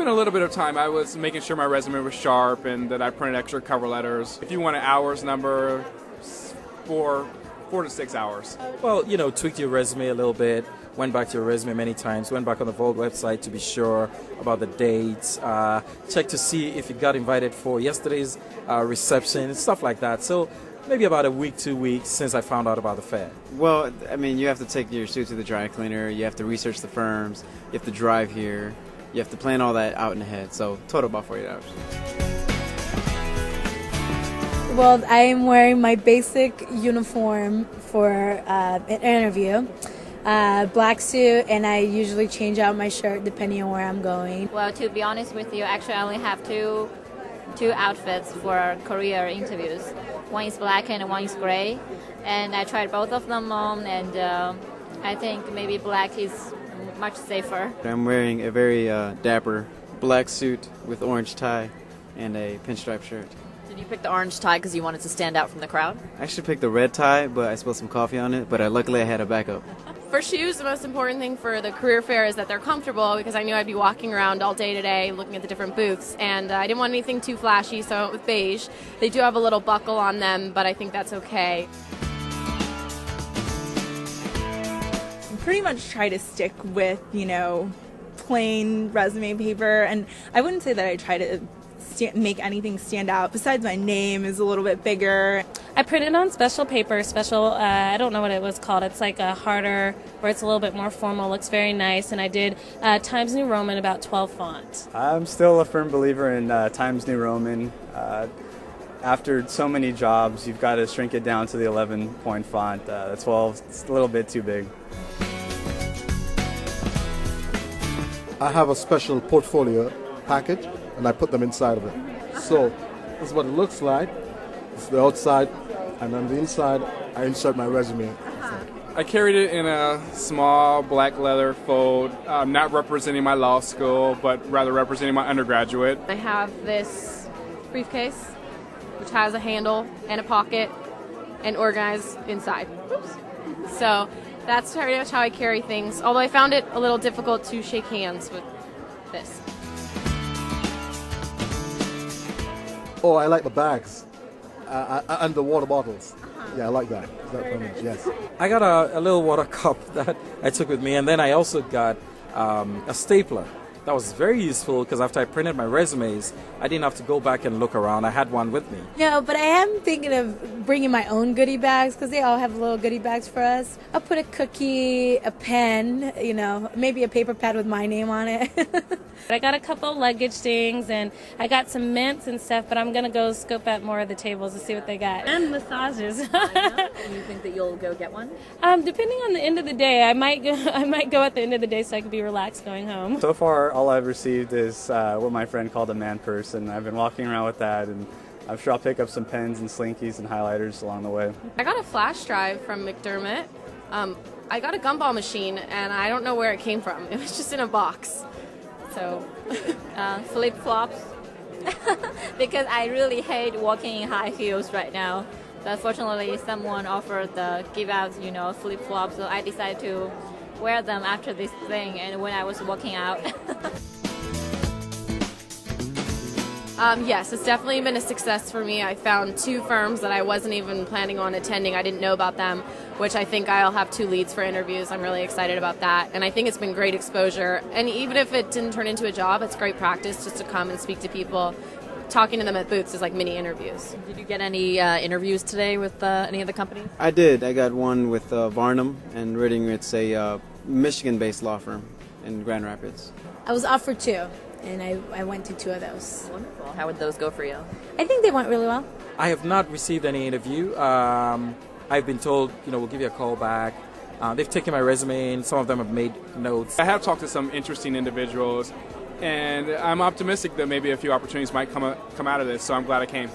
spent a little bit of time. I was making sure my resume was sharp and that I printed extra cover letters. If you want an hours number, 4 to 6 hours. Well, tweaked your resume a little bit, went back to your resume many times, went back on the Vogue website to be sure about the dates, checked to see if you got invited for yesterday's reception, stuff like that. So maybe about a week, 2 weeks since I found out about the fair. Well, I mean, you have to take your suit to the dry cleaner, you have to research the firms, you have to drive here, you have to plan all that out in ahead. So total about 48 hours. Well, I am wearing my basic uniform for an interview, black suit, and I usually change out my shirt depending on where I'm going. Well, to be honest with you, actually I only have two outfits for career interviews. One is black and one is gray, and I tried both of them on, and I think maybe black is much safer. I'm wearing a very dapper black suit with orange tie and a pinstripe shirt. Did you pick the orange tie because you wanted to stand out from the crowd? I actually picked the red tie, but I spilled some coffee on it, but luckily I had a backup. For shoes, the most important thing for the career fair is that they're comfortable, because I knew I'd be walking around all day today looking at the different booths, and I didn't want anything too flashy, so I went with beige. They do have a little buckle on them, but I think that's okay. Pretty much try to stick with, plain resume paper, and I wouldn't say that I try to make anything stand out besides my name is a little bit bigger. I printed on special paper, I don't know what it was called. It's like a harder, where it's a little bit more formal, looks very nice, and I did Times New Roman, about 12 font. I'm still a firm believer in Times New Roman. After so many jobs, you've got to shrink it down to the 11-point font. The 12, it's a little bit too big. I have a special portfolio package, and I put them inside of it. So this is what it looks like. It's the outside, and on the inside, I insert my resume. I carried it in a small black leather fold, not representing my law school, but rather representing my undergraduate. I have this briefcase, which has a handle and a pocket, and organized inside. Oops. So that's pretty much how I carry things, although I found it a little difficult to shake hands with this. Oh, I like the bags and the water bottles. Yeah, I like that. Yes. I got a little water cup that I took with me, and then I also got a stapler. That was very useful because after I printed my resumes, I didn't have to go back and look around. I had one with me. No, but I am thinking of bringing my own goodie bags because they all have little goodie bags for us. I'll put a cookie, a pen, maybe a paper pad with my name on it. I got a couple luggage things, and I got some mints and stuff, but I'm going to go scope out more of the tables to see what they got. And massages. You think that you'll go get one? Depending on the end of the day, I might go at the end of the day so I can be relaxed going home. So far, all I've received is what my friend called a man purse, and I've been walking around with that, and I'm sure I'll pick up some pens and slinkies and highlighters along the way. I got a flash drive from McDermott. I got a gumball machine, and I don't know where it came from. It was just in a box. So, Flip-flops, because I really hate walking in high heels right now. But fortunately, someone offered the give out, flip-flops, so I decided to wear them after this thing and when I was walking out. Yes, it's definitely been a success for me. I found 2 firms that I wasn't even planning on attending. I didn't know about them, which I think I'll have 2 leads for interviews. I'm really excited about that. And I think it's been great exposure. And even if it didn't turn into a job, it's great practice just to come and speak to people. Talking to them at booths is like mini interviews. Did you get any interviews today with any of the companies? I did. I got one with Varnum and Ridding. It's a Michigan-based law firm in Grand Rapids. I was offered 2, and I went to 2 of those. Wonderful. How would those go for you? I think they went really well. I have not received any interview. I've been told, we'll give you a call back. They've taken my resume, and some of them have made notes. I have talked to some interesting individuals, and I'm optimistic that maybe a few opportunities might come out of this, so I'm glad I came.